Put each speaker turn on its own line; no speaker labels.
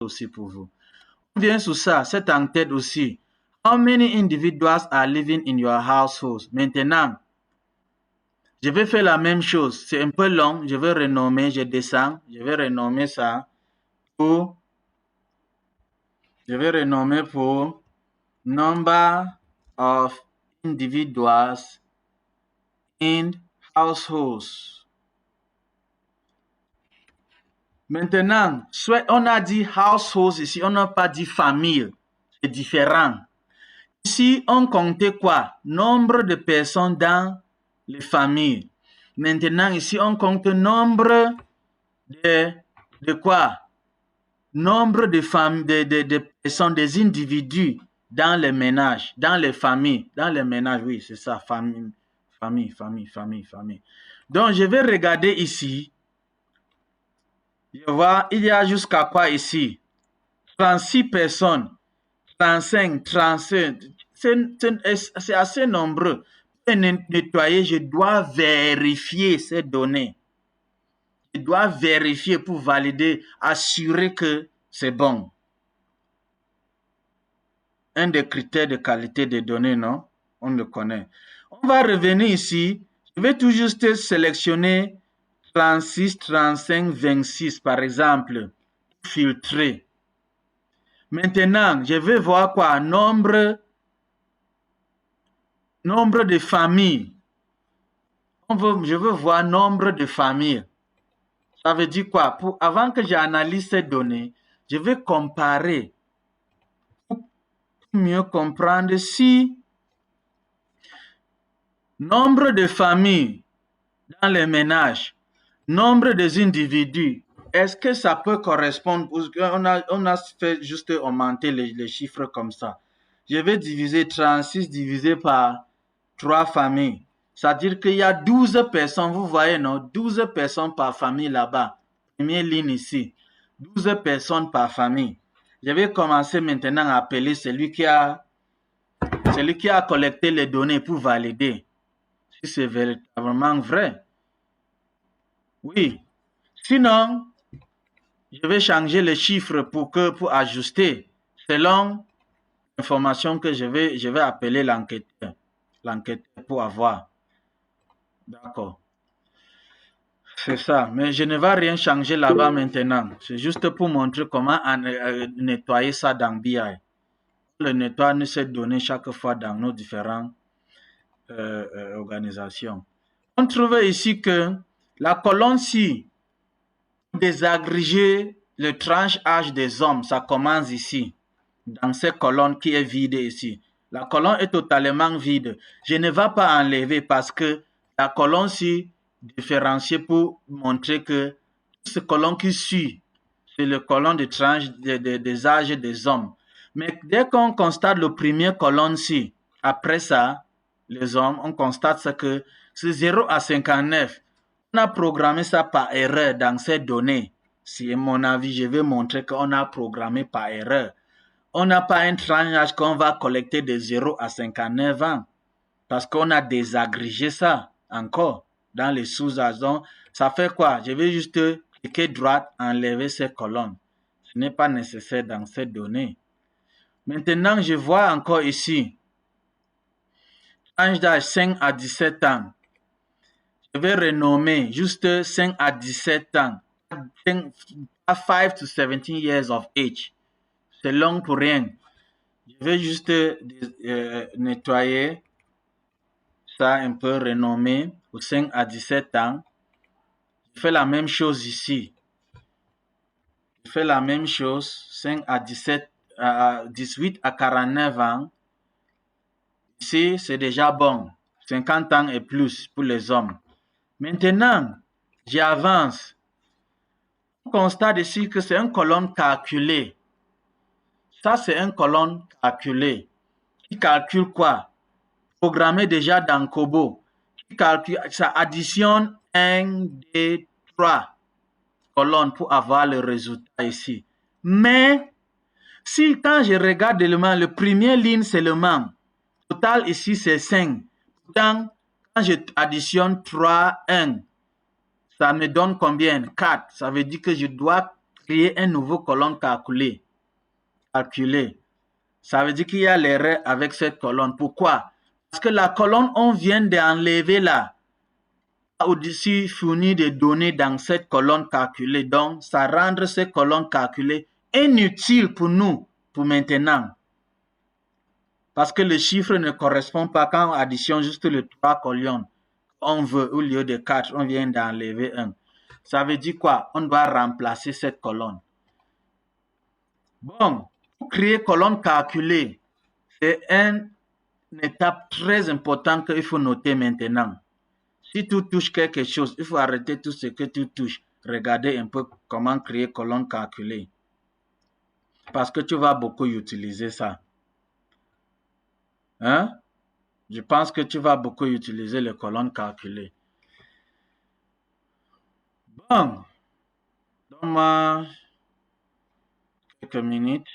aussi pour vous. On vient sur ça, c'est en tête aussi. How many individuals are living in your household? Maintenant, je vais faire la même chose. C'est un peu long. Je vais renommer, je descends. Je vais renommer ça pour... Je vais renommer pour number of individuals in households. Maintenant, soit on a dit households ici, on n'a pas dit famille. C'est différent. Ici, on comptait quoi? Nombre de personnes dans les familles. Maintenant, ici, on compte nombre de quoi? Nombre de femmes, de personnes, des individus dans les ménages, dans les familles, dans les ménages, oui, c'est ça, famille. Donc, je vais regarder ici. Je vois, il y a jusqu'à quoi ici? 36 personnes, 35, 37. C'est assez nombreux. Pour nettoyer, je dois vérifier ces données. Je dois vérifier pour valider, assurer que c'est bon. Un des critères de qualité des données, non? On le connaît. On va revenir ici. Je vais tout juste sélectionner 36, 35, 26, par exemple. Filtrer. Maintenant, je vais voir quoi? Nombre de familles. Je veux voir nombre de familles. Ça veut dire quoi? Avant que j'analyse ces données, je vais comparer pour mieux comprendre si nombre de familles dans les ménages, nombre des individus, est-ce que ça peut correspondre? On a fait juste augmenter les chiffres comme ça. Je vais diviser 36 divisé par 3 familles. C'est-à-dire qu'il y a 12 personnes, vous voyez, non? 12 personnes par famille là-bas. Première ligne ici. 12 personnes par famille. Je vais commencer maintenant à appeler celui qui a collecté les données pour valider si c'est véritablement vrai. Oui. Sinon, je vais changer les chiffres pour ajuster selon l'information que je vais appeler l'enquêteur. L'enquêteur pour avoir. D'accord. C'est ça. Mais je ne vais rien changer là-bas maintenant. C'est juste pour montrer comment nettoyer ça dans BI. On le nettoie ces données chaque fois dans nos différentes organisations. On trouve ici que la colonne-ci, désagréger le tranche âge des hommes, ça commence ici, dans cette colonne qui est vide ici. La colonne est totalement vide. Je ne vais pas enlever parce que la colonne-ci différenciée pour montrer que ce colonne qui suit, c'est le colonne de tranche des âges des hommes. Mais dès qu'on constate le premier colonne-ci, après ça, les hommes, on constate que c'est 0 à 59. On a programmé ça par erreur dans ces données. Si à mon avis, je vais montrer qu'on a programmé par erreur. On n'a pas un tranche qu'on va collecter de 0 à 59 ans. Parce qu'on a désagrégé ça encore dans les sous-âges. Donc, ça fait quoi? Je vais juste cliquer droite, enlever ces colonnes. Ce n'est pas nécessaire dans ces données. Maintenant, je vois encore ici, tranche d'âge 5 à 17 ans. Je vais renommer juste 5 à 17 ans. 5 to 17 years of age. C'est long pour rien. Je vais juste nettoyer ça un peu, renommer pour 5 à 17 ans. Je fais la même chose ici. Je fais la même chose, 5 à 17, 18 à 49 ans. Ici, c'est déjà bon. 50 ans et plus pour les hommes. Maintenant, j'avance. On constate ici que c'est une colonne calculée. Ça, c'est une colonne calculée. Qui calcule quoi? Programmé déjà dans Kobo. Qui calcule, ça additionne 1, 2, 3 colonnes pour avoir le résultat ici. Mais, si quand je regarde l'élément, le premier ligne seulement, total ici c'est 5. Pourtant, quand je additionne 3, 1, ça me donne combien? 4. Ça veut dire que je dois créer un nouveau colonne calculé. Ça veut dire qu'il y a l'erreur avec cette colonne. Pourquoi? Parce que la colonne, on vient d'enlever là, au-dessus fournir des données dans cette colonne calculée. Donc, ça rend cette colonne calculée inutile pour nous, pour maintenant. Parce que le chiffre ne correspond pas quand on additionne juste les 3 colonnes. On veut, au lieu de 4, on vient d'enlever 1. Ça veut dire quoi? On doit remplacer cette colonne. Bon, pour créer colonne calculée, c'est une étape très importante qu'il faut noter maintenant. Si tu touches quelque chose, il faut arrêter tout ce que tu touches. Regardez un peu comment créer colonne calculée. Parce que tu vas beaucoup utiliser ça. Hein? Je pense que tu vas beaucoup utiliser les colonnes calculées. Bon, donne-moi quelques minutes.